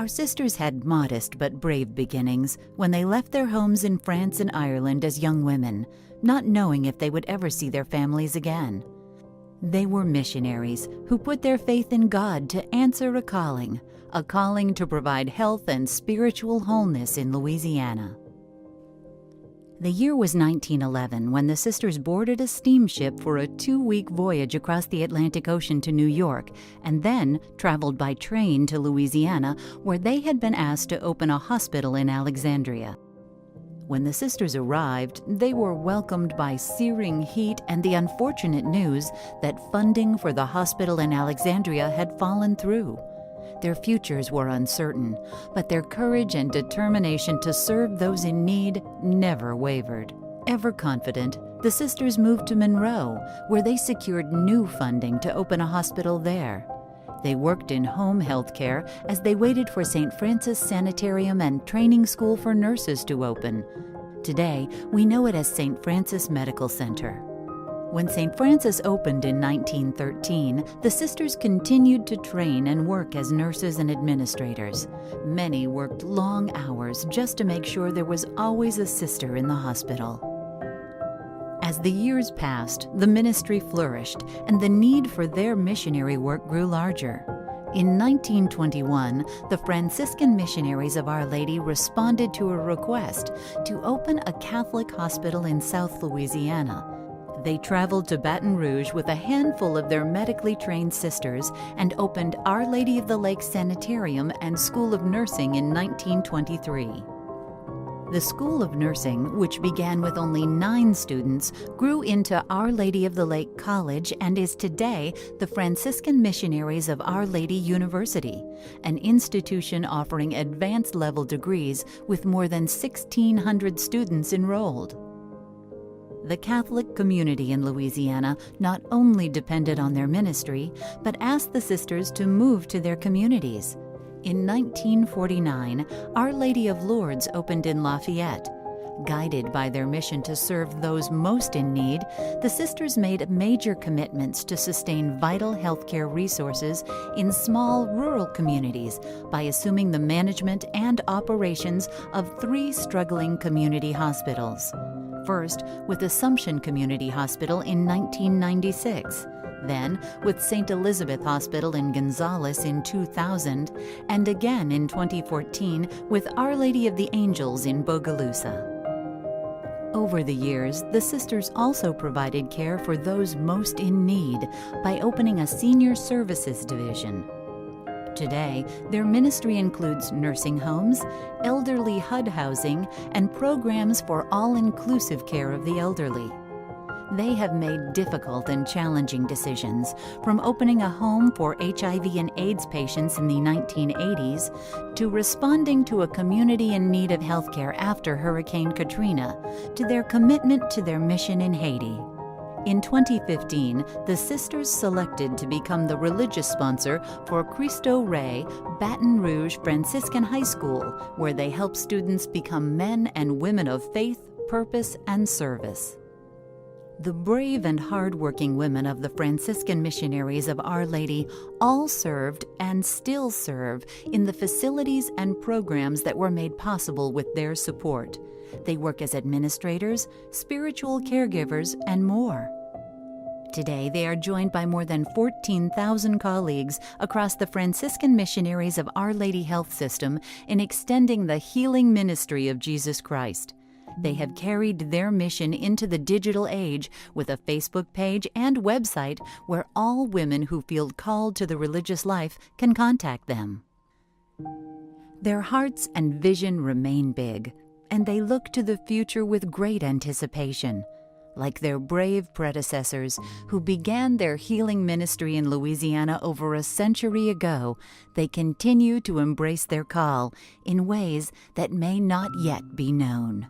Our sisters had modest but brave beginnings when they left their homes in France and Ireland as young women, not knowing if they would ever see their families again. They were missionaries who put their faith in God to answer a calling to provide health and spiritual wholeness in Louisiana. The year was 1911 when the sisters boarded a steamship for a 2-week voyage across the Atlantic Ocean to New York and then traveled by train to Louisiana, where they had been asked to open a hospital in Alexandria. When the sisters arrived, they were welcomed by searing heat and the unfortunate news that funding for the hospital in Alexandria had fallen through. Their futures were uncertain, but their courage and determination to serve those in need never wavered. Ever confident, the sisters moved to Monroe, where they secured new funding to open a hospital there. They worked in home health care as they waited for St. Francis Sanitarium and Training School for Nurses to open. Today, we know it as St. Francis Medical Center. When St. Francis opened in 1913, the sisters continued to train and work as nurses and administrators. Many worked long hours just to make sure there was always a sister in the hospital. As the years passed, the ministry flourished, and the need for their missionary work grew larger. In 1921, the Franciscan Missionaries of Our Lady responded to a request to open a Catholic hospital in South Louisiana. They traveled to Baton Rouge with a handful of their medically trained sisters and opened Our Lady of the Lake Sanitarium and School of Nursing in 1923. The School of Nursing, which began with only 9 students, grew into Our Lady of the Lake College and is today the Franciscan Missionaries of Our Lady University, an institution offering advanced-level degrees with more than 1,600 students enrolled. The Catholic community in Louisiana not only depended on their ministry, but asked the sisters to move to their communities. In 1949, Our Lady of Lourdes opened in Lafayette. Guided by their mission to serve those most in need, the sisters made major commitments to sustain vital healthcare resources in small rural communities by assuming the management and operations of 3 struggling community hospitals. First, with Assumption Community Hospital in 1996, then with St. Elizabeth Hospital in Gonzales in 2000, and again in 2014 with Our Lady of the Angels in Bogalusa. Over the years, the sisters also provided care for those most in need by opening a senior services division. Today, their ministry includes nursing homes, elderly HUD housing, and programs for all-inclusive care of the elderly. They have made difficult and challenging decisions, from opening a home for HIV and AIDS patients in the 1980s to responding to a community in need of healthcare after Hurricane Katrina, to their commitment to their mission in Haiti. In 2015, the sisters selected to become the religious sponsor for Cristo Rey Baton Rouge Franciscan High School, where they help students become men and women of faith, purpose, and service. The brave and hard-working women of the Franciscan Missionaries of Our Lady all served and still serve in the facilities and programs that were made possible with their support. They work as administrators, spiritual caregivers, and more. Today, they are joined by more than 14,000 colleagues across the Franciscan Missionaries of Our Lady Health System in extending the healing ministry of Jesus Christ. They have carried their mission into the digital age with a Facebook page and website where all women who feel called to the religious life can contact them. Their hearts and vision remain big, and they look to the future with great anticipation. Like their brave predecessors who began their healing ministry in Louisiana over a century ago, they continue to embrace their call in ways that may not yet be known.